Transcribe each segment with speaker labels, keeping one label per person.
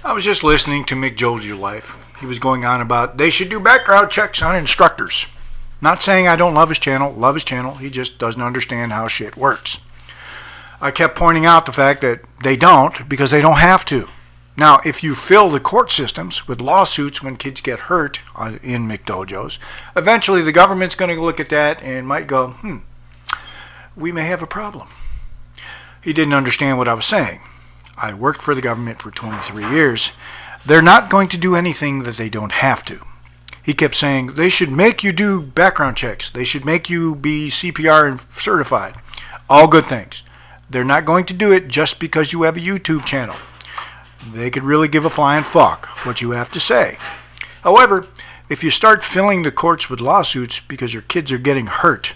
Speaker 1: I was just listening to McDojo Life. He was going on about they should do background checks on instructors. Not saying I don't love his channel, he just doesn't understand how shit works. I kept pointing out the fact that they don't because they don't have to. Now, if you fill the court systems with lawsuits when kids get hurt in McDojos, eventually the government's going to look at that and might go, we may have a problem. He didn't understand what I was saying. I worked for the government for 23 years. They're not going to do anything that they don't have to. He kept saying, they should make you do background checks. They should make you be CPR certified. All good things. They're not going to do it just because you have a YouTube channel. They could really give a flying fuck what you have to say. However, if you start filling the courts with lawsuits because your kids are getting hurt,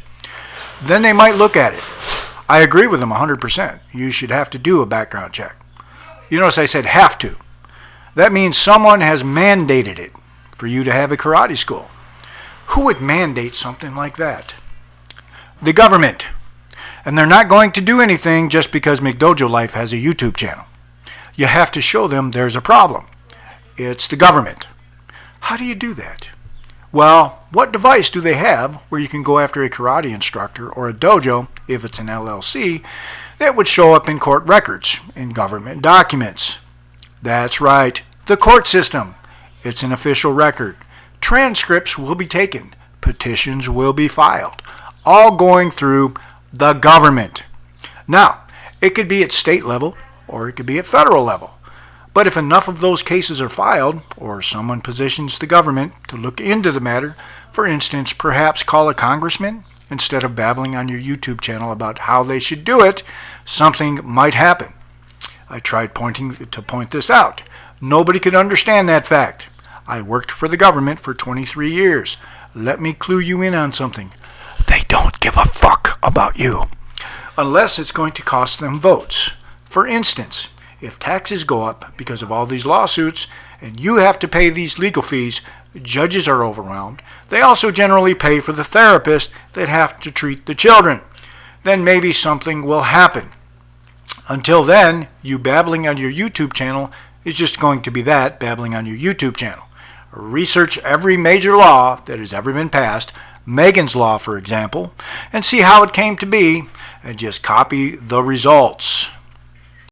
Speaker 1: then they might look at it. I agree with them 100%. You should have to do a background check. You notice I said have to. That means someone has mandated it for you to have a karate school. Who would mandate something like that? The government. And they're not going to do anything just because McDojo Life has a YouTube channel. You have to show them there's a problem. It's the government. How do you do that? Well, what device do they have where you can go after a karate instructor or a dojo, if it's an LLC, that would show up in court records, in government documents? That's right, the court system. It's an official record. Transcripts will be taken. Petitions will be filed. All going through the government. Now, it could be at state level or it could be at federal level. But if enough of those cases are filed, or someone positions the government to look into the matter, for instance, perhaps call a congressman, instead of babbling on your YouTube channel about how they should do it, something might happen. I tried to point this out. Nobody could understand that fact. I worked for the government for 23 years. Let me clue you in on something. They don't give a fuck about you. Unless it's going to cost them votes. For instance, if taxes go up because of all these lawsuits and you have to pay these legal fees, judges are overwhelmed. They also generally pay for the therapists that have to treat the children. Then maybe something will happen. Until then, you babbling on your YouTube channel is just going to be that, babbling on your YouTube channel. Research every major law that has ever been passed, Megan's Law, for example, and see how it came to be, and just copy the results.